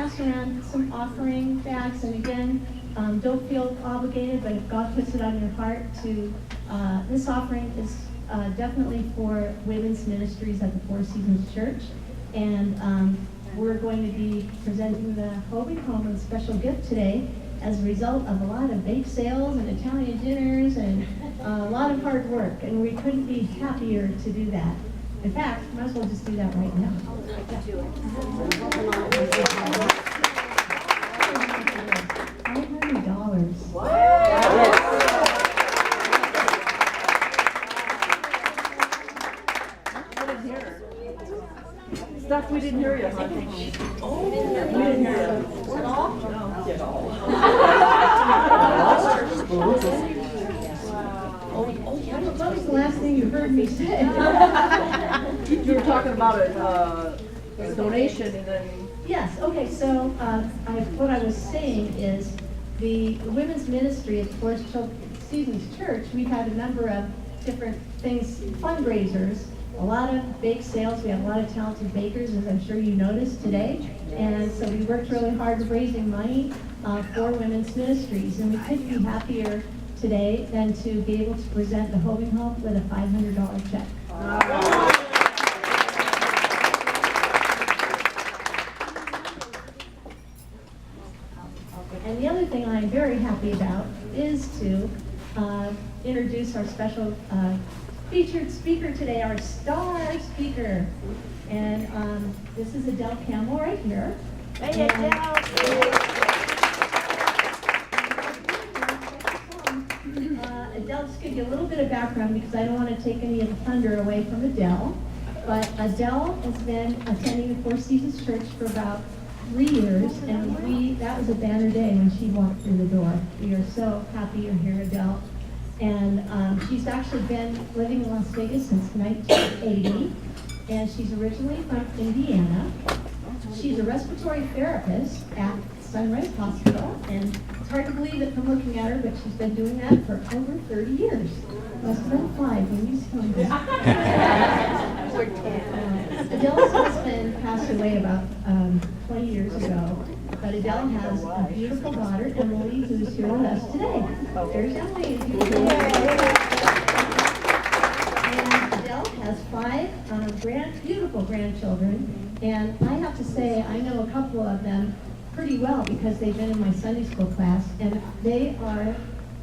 pass around some offering bags, and again, don't feel obligated, but if God puts it on your heart to, this offering is definitely for women's ministries at the Four Seasons Church, and we're going to be presenting the Holy Home a special gift today as a result of a lot of bake sales and Italian dinners and a lot of hard work, and we couldn't be happier to do that. In fact, might as well just do that right now. $500. Wow. Stuff we didn't hear yet. Oh, we didn't hear it. At all? No. At all. What was the last thing you heard me say? You were talking about a donation and then... Yes, okay, so what I was saying is the women's ministry at the Four Seasons Church, we've had a number of different things, fundraisers, a lot of bake sales. We have a lot of talented bakers, as I'm sure you noticed today. And so we worked really hard raising money for women's ministries. And we couldn't be happier today than to be able to present the Holding Home with a $500 check. And the other thing I'm very happy about is to introduce our special featured speaker today, our star speaker. And this is Adele Campbell right here. Hey, Adele! Adele, just give you a little bit of background because I don't want to take any of the thunder away from Adele. But Adele has been attending the Four Seasons Church for about 3 years, and that was a banner day when she walked through the door. We are so happy you're here, Adele. And she's actually been living in Las Vegas since 1980, and she's originally from Indiana. She's a respiratory therapist at Sunrise Hospital, and it's hard to believe it from looking at her, but she's been doing that for over 30 years. Must have been 5 when you started. Adele's husband passed away about 20 years ago, but Adele has a beautiful daughter, Emily, who's here with us today. There's Emily. And Adele has 5 beautiful grandchildren, and I have to say I know a couple of them pretty well because they've been in my Sunday school class, and they are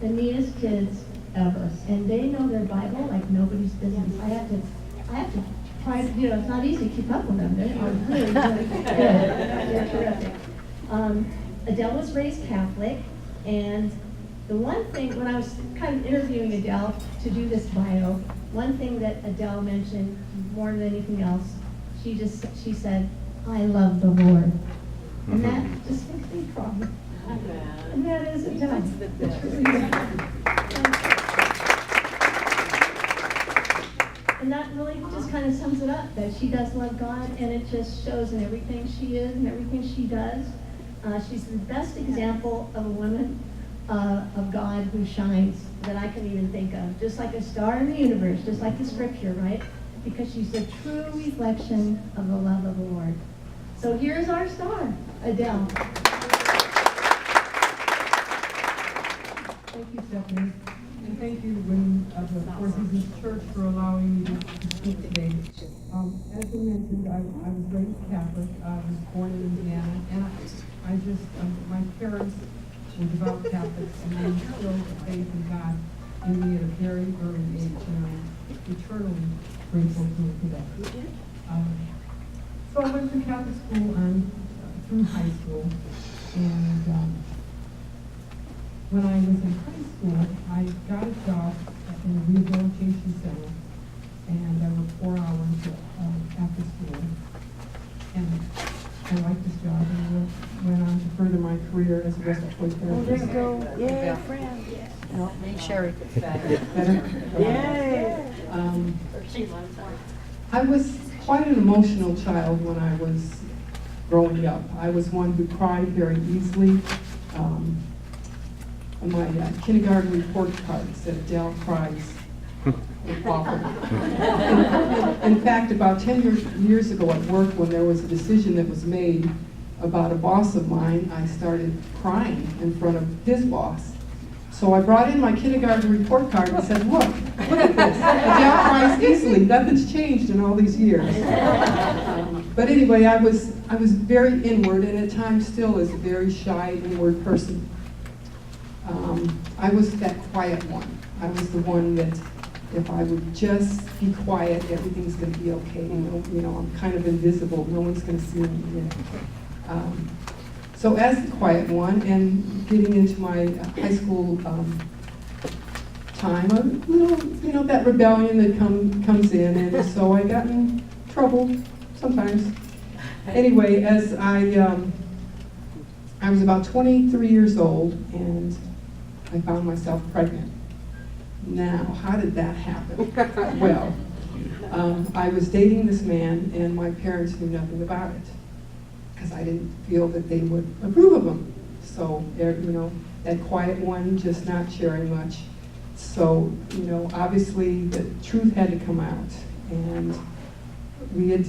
the neatest kids ever, and they know their Bible like nobody's business. I have to try to, it's not easy to keep up with them. They are really, really good. They're terrific. Adele was raised Catholic, and the one thing, when I was kind of interviewing Adele to do this bio, one thing that Adele mentioned more than anything else, she said, "I love the Lord." And that just makes me cry. And that is Adele. It's really and that really just kind of sums it up, that she does love God, and it just shows in everything she is and everything she does. She's the best example of a woman of God who shines that I can even think of. Just like a star in the universe, just like the scripture, right? Because she's a true reflection of the love of the Lord. So here's our star, Adele. Thank you, Stephanie. And thank you, women of the Four Seasons Church, for allowing me to speak today. As you mentioned, I was raised Catholic. I was born in Indiana, and I just, my parents were devout Catholics, and they instilled a faith in God in me at a very early age, and I'm eternally grateful to it today. So I went to Catholic school through high school, and when I was in high school, I got a job in a rehabilitation center, and I worked 4 hours after school. And I liked this job, and went on to further my career as a respiratory therapist. Oh, there you go. Yay, friend. No, me, Sherry. Better? Yay. I was quite an emotional child when I was growing up. I was one who cried very easily. On my kindergarten report card said, "Adele cries often." In fact, about 10 years ago at work, when there was a decision that was made about a boss of mine, I started crying in front of his boss. So I brought in my kindergarten report card and said, look at this. A gal cries easily. Nothing's changed in all these years. But anyway, I was very inward, and at times still is a very shy, inward person. I was that quiet one. I was the one that if I would just be quiet, everything's going to be okay. You know, I'm kind of invisible. No one's going to see me. So as the quiet one, and getting into my high school time, a little, that rebellion that comes in, and so I got in trouble sometimes. Anyway, as I was about 23 years old, and I found myself pregnant. Now, how did that happen? Well, I was dating this man, and my parents knew nothing about it, because I didn't feel that they would approve of him. So, that quiet one, just not sharing much. So, obviously the truth had to come out, and we had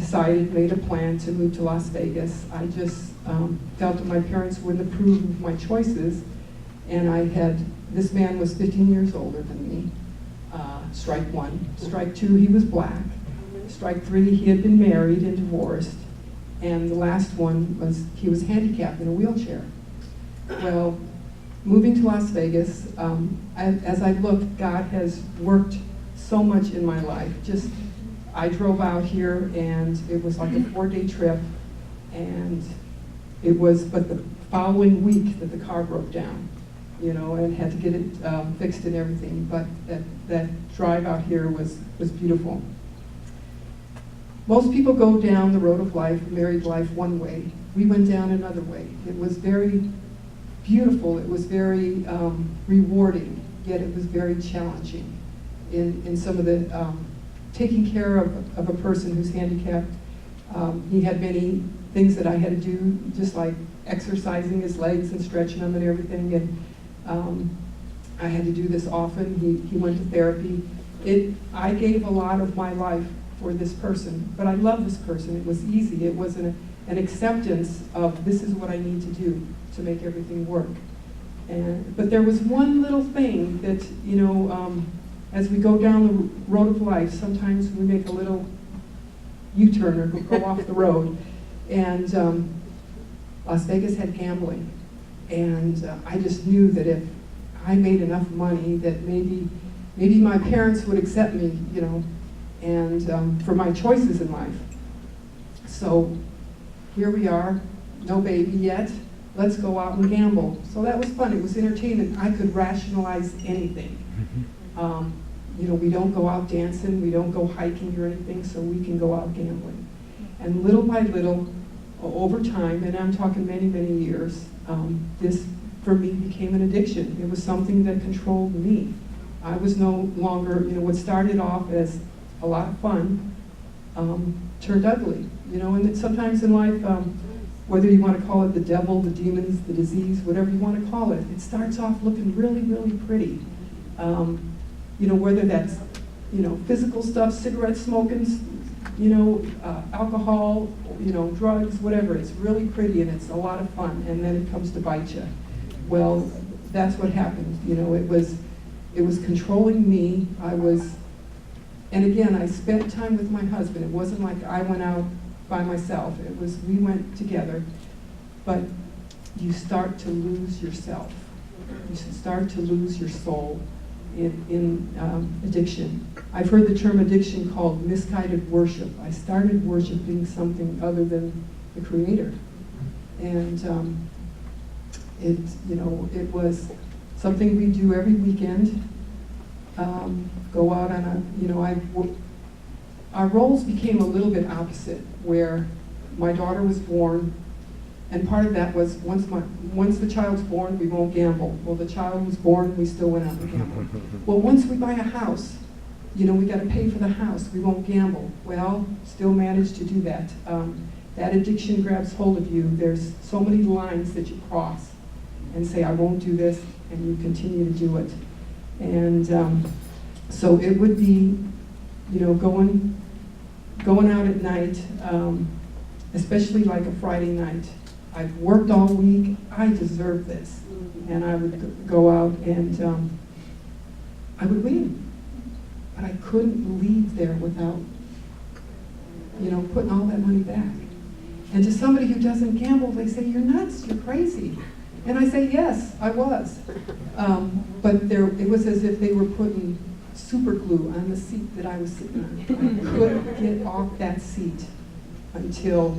made a plan to move to Las Vegas. I just felt that my parents wouldn't approve of my choices, and this man was 15 years older than me. Strike one. Strike two, he was black. Strike three, he had been married and divorced. And the last one was he was handicapped in a wheelchair. Well, moving to Las Vegas, as I looked, God has worked so much in my life. I drove out here, and it was like a 4-day trip, and it was but the following week that the car broke down, and had to get it fixed and everything. But that drive out here was beautiful. Most people go down the road of life, married life, one way. We went down another way. It was very beautiful. It was very rewarding, yet it was very challenging in some of the taking care of a person who's handicapped. He had many things that I had to do, just like exercising his legs and stretching them and everything. And I had to do this often. He went to therapy. I gave a lot of my life for this person, but I love this person. It was easy. It was an acceptance of this is what I need to do to make everything work. But there was one little thing that, as we go down the road of life, sometimes we make a little U-turn or go off the road. And Las Vegas had gambling. And I just knew that if I made enough money that maybe my parents would accept me, and for my choices in life. So here we are, no baby yet. Let's go out and gamble. So that was fun. It was entertaining. I could rationalize anything. We don't go out dancing. We don't go hiking or anything, so we can go out gambling. And little by little, over time, and I'm talking many, many years, this for me became an addiction. It was something that controlled me. I was no longer, what started off as a lot of fun turned ugly, and that sometimes in life, whether you want to call it the devil, the demons, the disease, whatever you want to call it, it starts off looking really, really pretty. Whether that's, physical stuff, cigarette smoking, alcohol, drugs, whatever, it's really pretty and it's a lot of fun, and then it comes to bite you. Well, that's what happened. It was controlling me. And again, I spent time with my husband. It wasn't like I went out by myself. We went together. But you start to lose yourself. You start to lose your soul in addiction. I've heard the term addiction called misguided worship. I started worshiping something other than the Creator. And it was something we do every weekend. Go out on our roles became a little bit opposite, where my daughter was born, and part of that was once the child's born, we won't gamble. Well, the child was born, we still went out and gambled. Well, once we buy a house, we got to pay for the house, we won't gamble. Well, still managed to do that. That addiction grabs hold of you. There's so many lines that you cross and say, I won't do this, and you continue to do it. And so it would be, going out at night, especially like a Friday night. I've worked all week, I deserve this. And I would go out and I would win. But I couldn't leave there without, putting all that money back. And to somebody who doesn't gamble, they say, you're nuts, you're crazy. And I say, yes, I was. But it was as if they were putting super glue on the seat that I was sitting on. I couldn't get off that seat until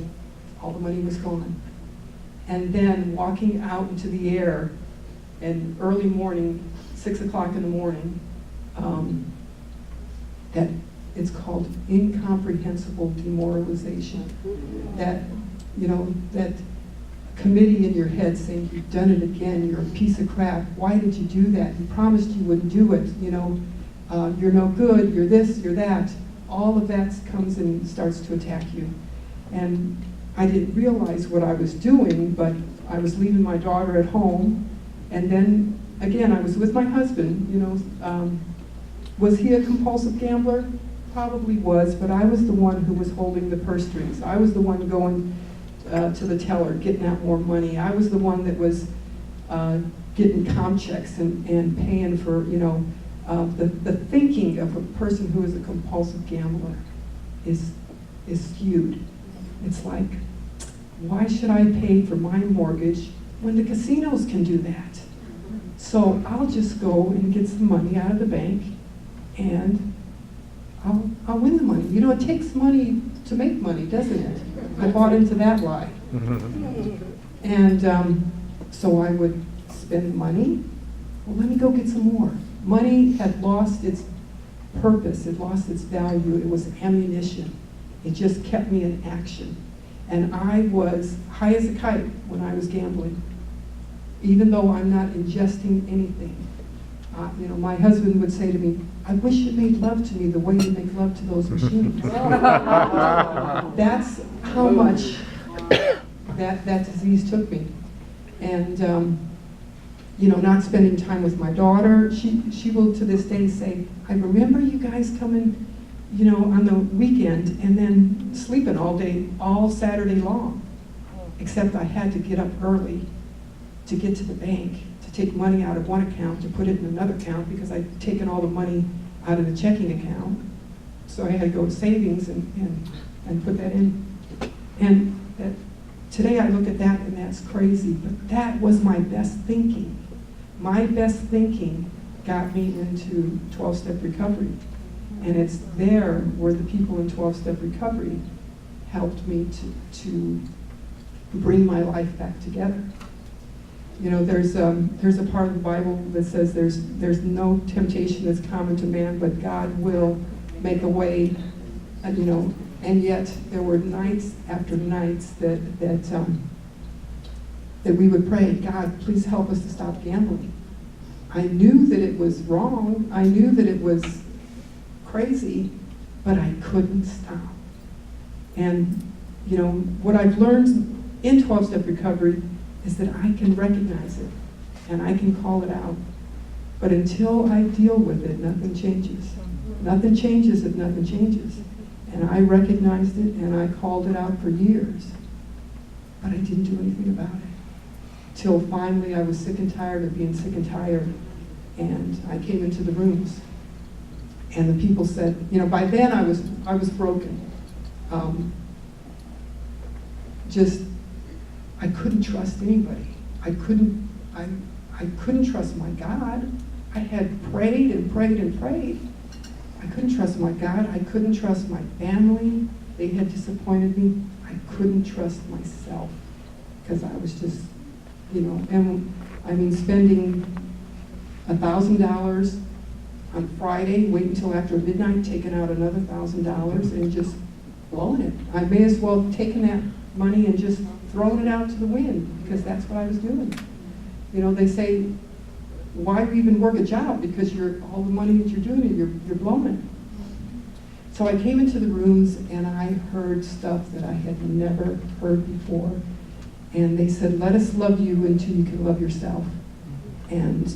all the money was gone. And then walking out into the air and early morning, 6 o'clock in the morning, that it's called incomprehensible demoralization. That, that committee in your head saying, you've done it again, you're a piece of crap, why did you do that? You promised you wouldn't do it, you're no good, you're this, you're that. All of that comes and starts to attack you. And I didn't realize what I was doing, but I was leaving my daughter at home, and then, again, I was with my husband, was he a compulsive gambler? Probably was, but I was the one who was holding the purse strings. I was the one going to the teller, getting out more money. I was the one that was getting comp checks and paying for, the thinking of a person who is a compulsive gambler is skewed. It's like, why should I pay for my mortgage when the casinos can do that? So I'll just go and get some money out of the bank and I'll win the money. It takes money to make money, doesn't it? I bought into that lie. And so I would spend money. Well, let me go get some more. Money had lost its purpose. It lost its value. It was ammunition. It just kept me in action. And I was high as a kite when I was gambling, even though I'm not ingesting anything. My husband would say to me, I wish you made love to me the way you make love to those machines. That's how much that disease took me. And, not spending time with my daughter, she will to this day say, I remember you guys coming, on the weekend and then sleeping all day, all Saturday long. Except I had to get up early to get to the bank, to take money out of one account, to put it in another account, because I'd taken all the money out of the checking account. So I had to go to savings and put that in. And today I look at that and that's crazy, but that was my best thinking. My best thinking got me into 12-step recovery. And it's there where the people in 12-step recovery helped me to bring my life back together. There's a part of the Bible that says there's no temptation that's common to man, but God will make a way, and yet there were nights after nights that we would pray, God, please help us to stop gambling. I knew that it was wrong. I knew that it was crazy, but I couldn't stop. And, what I've learned in 12-step recovery is that I can recognize it and I can call it out. But until I deal with it, nothing changes. Nothing changes if nothing changes. And I recognized it and I called it out for years. But I didn't do anything about it. Till finally I was sick and tired of being sick and tired. And I came into the rooms. And the people said, by then I was broken. I couldn't trust anybody. I couldn't trust my God. I had prayed and prayed and prayed. I couldn't trust my God. I couldn't trust my family. They had disappointed me. I couldn't trust myself because I was just, spending $1,000 on Friday, wait until after midnight, taking out another $1,000 and just blowing it. I may as well have taken that money and just thrown it out to the wind because that's what I was doing. They say, why even work a job? Because all the money that you're doing, you're blowing it. So I came into the rooms and I heard stuff that I had never heard before. And they said, let us love you until you can love yourself. And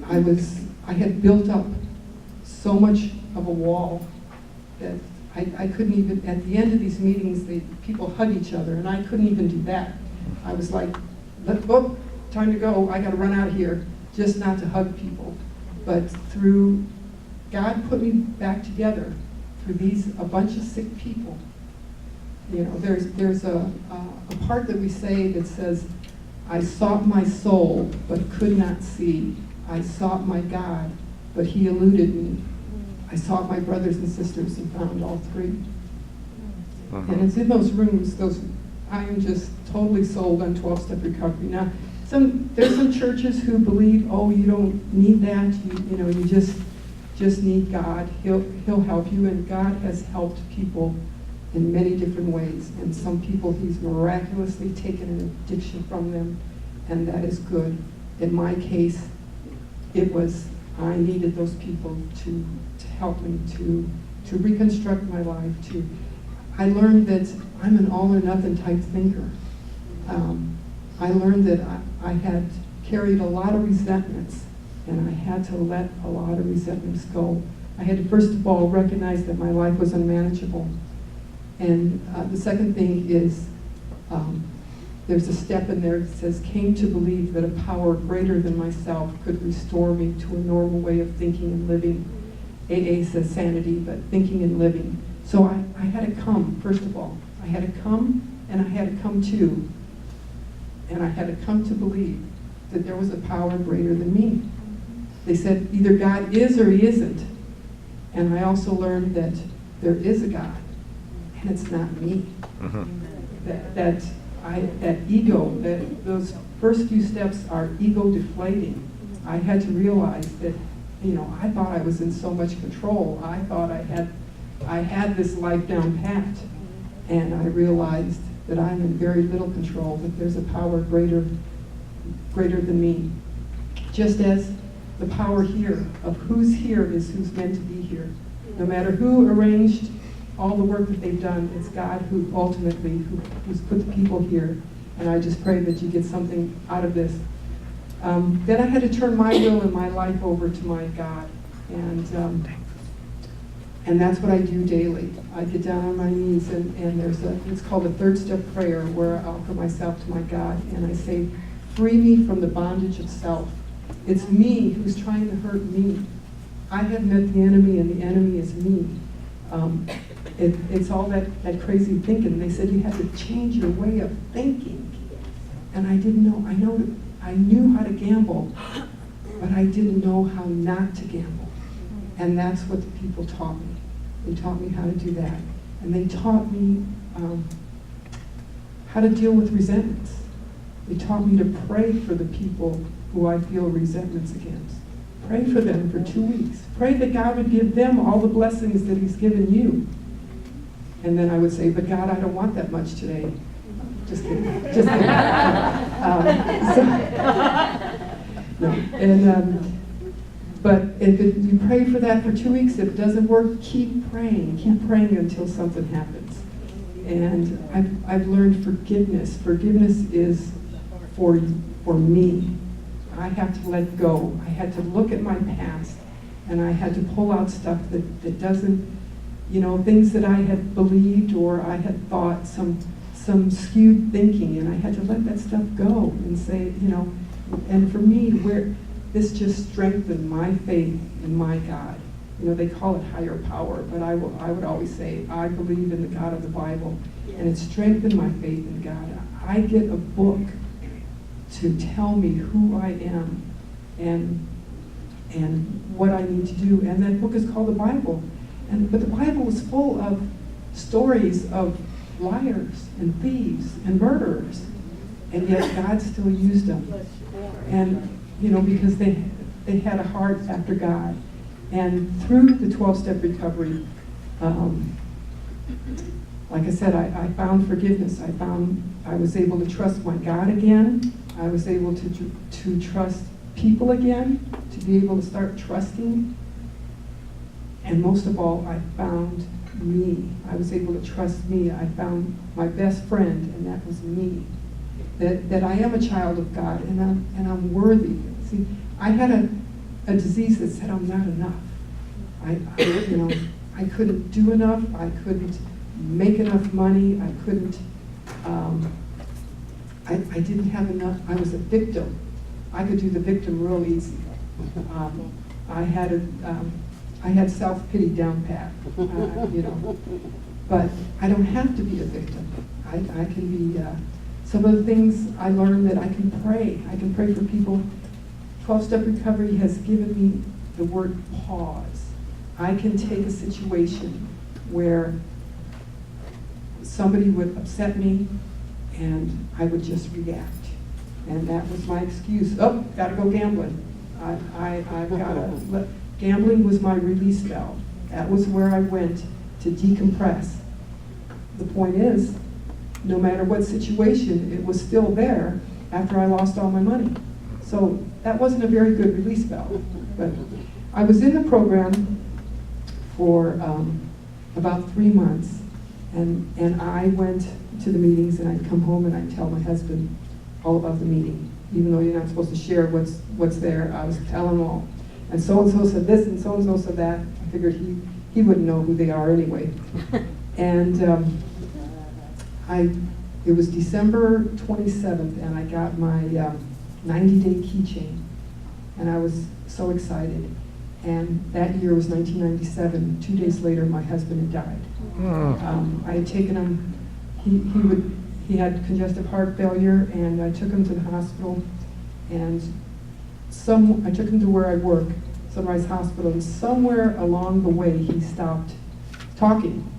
I had built up so much of a wall that I couldn't even, at the end of these meetings, people hug each other, and I couldn't even do that. I was like, oh, time to go, I gotta run out of here, just not to hug people. But through, God put me back together through a bunch of sick people. You know, there's a part that we say that says, I sought my soul, but could not see. I sought my God, but he eluded me. I sought my brothers and sisters and found all three. And it's in those rooms, I am just totally sold on 12-step recovery. Now, there's some churches who believe, oh, you don't need that, you just need God. He'll help you, and God has helped people in many different ways. And some people, he's miraculously taken an addiction from them, and that is good. In my case, I needed those people to help me to reconstruct my life. I learned that I'm an all or nothing type thinker. I learned that I had carried a lot of resentments, and I had to let a lot of resentments go. I had to first of all recognize that my life was unmanageable. And the second thing is, there's a step in there that says, came to believe that a power greater than myself could restore me to a normal way of thinking and living. AA says sanity, but thinking and living. So I had to come, first of all. I had to come, and I had to come to. And I had to come to believe that there was a power greater than me. They said either God is or he isn't. And I also learned that there is a God, and it's not me. That ego, those first few steps are ego deflating. I had to realize that, I thought I was in so much control. I thought I had this life down pat. And I realized that I'm in very little control, that there's a power greater than me. Just as the power here of who's here is who's meant to be here. No matter who arranged all the work that they've done, it's God who ultimately, who's put the people here. And I just pray that you get something out of this. Then I had to turn my will and my life over to my God. And that's what I do daily. I get down on my knees, and it's called a third step prayer, where I offer myself to my God, and I say, free me from the bondage of self. It's me who's trying to hurt me. I have met the enemy, and the enemy is me. It's all that crazy thinking. They said you have to change your way of thinking. And I didn't know. I knew how to gamble, but I didn't know how not to gamble. And that's what the people taught me. They taught me how to do that. And they taught me how to deal with resentments. They taught me to pray for the people who I feel resentments against. Pray for them for 2 weeks. Pray that God would give them all the blessings that he's given you. And then I would say, but God, I don't want that much today. Just kidding. Just kidding. But if you pray for that for 2 weeks, if it doesn't work, keep praying. Keep praying until something happens. And I've learned forgiveness. Forgiveness is for me. I have to let go. I had to look at my past, and I had to pull out stuff that doesn't, things that I had believed or I had thought, some skewed thinking, and I had to let that stuff go and say, and for me, this just strengthened my faith in my God. They call it higher power, but I would always say, I believe in the God of the Bible, and it strengthened my faith in God. I get a book to tell me who I am and what I need to do, and that book is called the Bible. But the Bible is full of stories of liars and thieves and murderers, and yet God still used them. And because they had a heart after God. And through the 12-step recovery, like I said, I found forgiveness. I was able to trust my God again. I was able to trust people again, to be able to start trusting. And most of all, I found me. I was able to trust me. I found my best friend, and that was me. That I am a child of God, and I'm worthy. See, I had a disease that said I'm not enough. I couldn't do enough. I couldn't make enough money. I couldn't I didn't have enough, I was a victim. I could do the victim real easy. I had self-pity down pat, you know. But I don't have to be a victim. I can be, some of the things I learned that I can pray. I can pray for people. 12-step recovery has given me the word pause. I can take a situation where somebody would upset me and I would just react. And that was my excuse. Oh, gotta go gambling. Gambling was my release valve. That was where I went to decompress. The point is, no matter what situation, it was still there after I lost all my money. So that wasn't a very good release valve. But I was in the program for about 3 months, and I went to the meetings, and I'd come home and I'd tell my husband all about the meeting. Even though you're not supposed to share what's there, I was telling them all. And so-and-so said this, and so-and-so said that. I figured he wouldn't know who they are anyway. And it was December 27th, and I got my 90-day keychain. And I was so excited. And that year was 1997. 2 days later, my husband had died. I had taken him, he had congestive heart failure, and I took him to the hospital, and I took him to where I work, Sunrise Hospital, and somewhere along the way he stopped talking,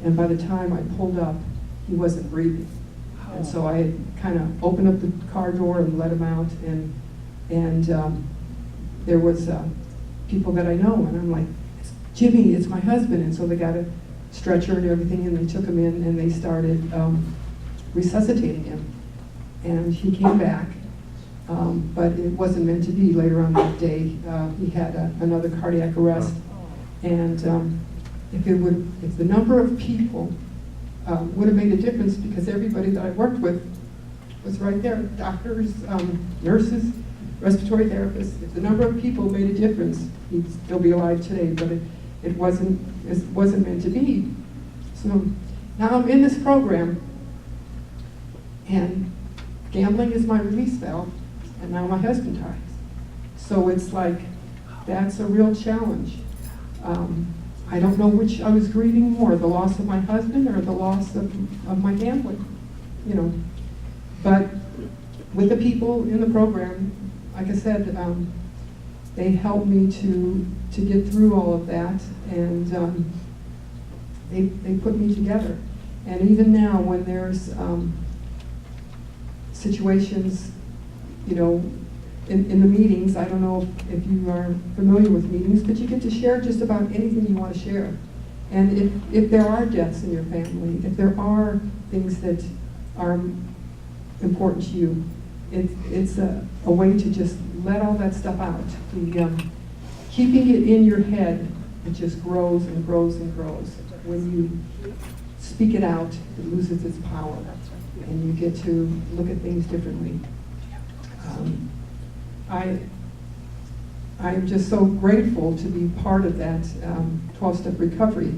and by the time I pulled up, he wasn't breathing. And so I kind of opened up the car door and let him out, and there was people that I know, and I'm like, Jimmy, it's my husband. And so they got a stretcher and everything, and they took him in, and they started resuscitating him. And he came back, but it wasn't meant to be. Later on that day, he had another cardiac arrest. And if the number of people would have made a difference, because everybody that I worked with was right there, doctors, nurses, respiratory therapists. If the number of people made a difference, he'd still be alive today, but it wasn't meant to be. So now I'm in this program, and gambling is my release valve, and now my husband dies. So it's like, that's a real challenge. I don't know which I was grieving more, the loss of my husband or the loss of my gambling, you know. But with the people in the program, like I said, they helped me to get through all of that, and they put me together. And even now, when there's situations, you know, in the meetings, I don't know if you are familiar with meetings, but you get to share just about anything you want to share. And if there are deaths in your family, if there are things that are important to you, it's a way to just let all that stuff out. Keeping it in your head, it just grows and grows and grows. When you speak it out, it loses its power, and you get to look at things differently. I'm just so grateful to be part of that 12-step recovery.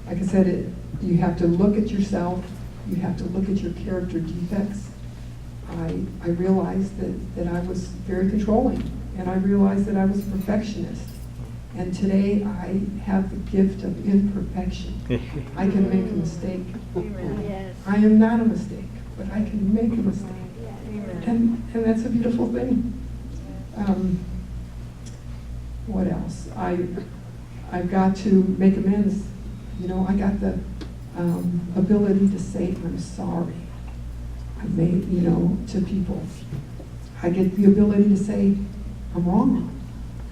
Like I said, you have to look at yourself, you have to look at your character defects. I realized that I was very controlling, and I realized that I was a perfectionist. And today I have the gift of imperfection. I can make a mistake. I am not a mistake, but I can make a mistake. And that's a beautiful thing. What else? I've got to make amends. You know, I got the ability to say I'm sorry. I made, you know, to people. I get the ability to say I'm wrong.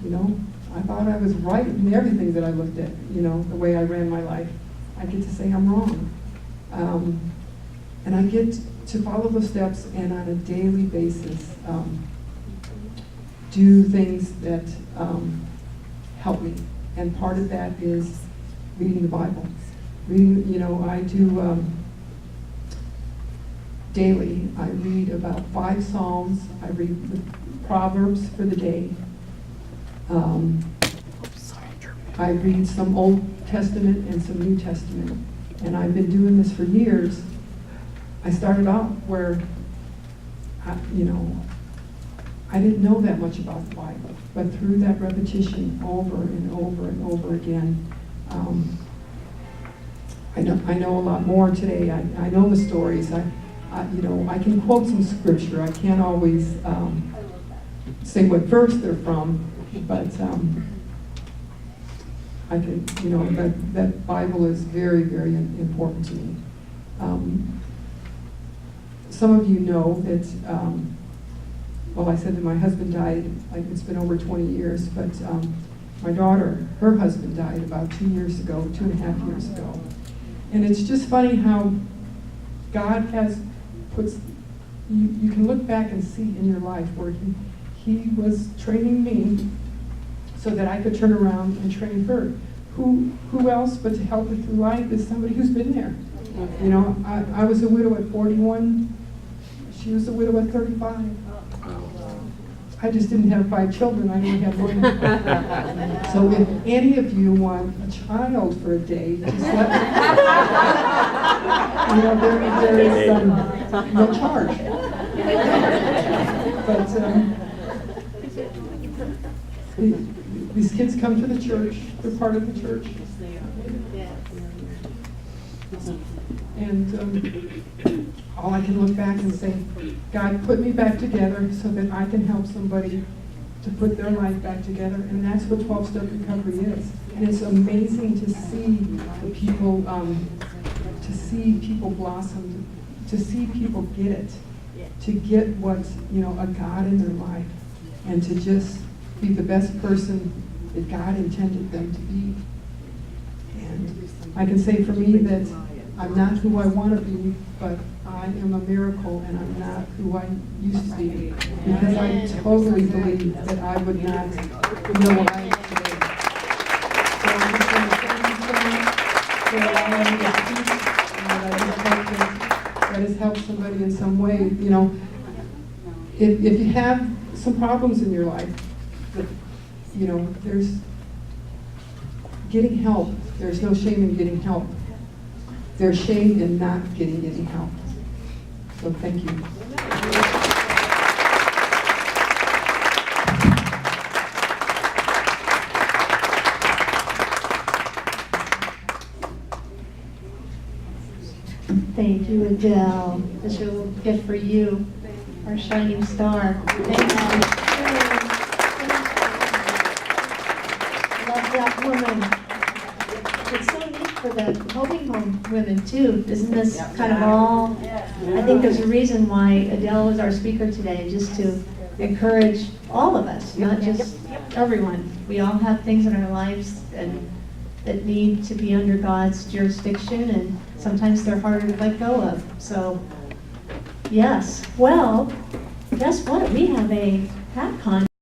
You know, I thought I was right in everything that I looked at. You know, the way I ran my life. I get to say I'm wrong, and I get to follow those steps, and on a daily basis do things that help me. And part of that is reading the Bible. Reading, you know, I do daily. I read about 5 Psalms. I read the Proverbs for the day. I read some Old Testament and some New Testament. And I've been doing this for years. I started out where you know, I didn't know that much about the Bible, but through that repetition over and over and over again, I know a lot more today. I know the stories. You know, I can quote some scripture. I can't always say what verse they're from, but I can, you know, that Bible is very, very important to me. Some of you know that, well, I said that my husband died, like it's been over 20 years, but my daughter, her husband died about 2 years ago, 2.5 years ago. And it's just funny how God has puts, you can look back and see in your life where he was training me so that I could turn around and train her. Who else but to help her through life is somebody who's been there. You know, I was a widow at 41. She was a widow at 35. I just didn't have 5 children. I only had 1. So if any of you want a child for a day, just let me you know, there is no charge. But these kids come to the church. They're part of the church. And all I can look back and say, God put me back together so that I can help somebody to put their life back together. And that's what 12-step recovery is. And it's amazing to see the people, to see people blossom, to see people get it, to get what, you know, a God in their life, and to just be the best person that God intended them to be. And I can say for me that I'm not who I want to be, but I am a miracle, and I'm not who I used to be, because I totally believe that I would not know what I am today. So I'm just going to thank you so much for allowing me to speak, and I just hope that has helped somebody in some way. You know, if you have some problems in your life, you know, there's getting help. There's no shame in getting help. There's shame in not getting any help. So thank you. Thank you, Adele. This is a little gift for you, our shining star. Thank you. Love that woman. It's so neat for the helping home women too. Isn't this kind of all? I think there's a reason why Adele was our speaker today, just to encourage all of us, not just everyone. We all have things in our lives and that need to be under God's jurisdiction, and sometimes they're harder to let go of. So, yes. Well, guess what? We have a hat con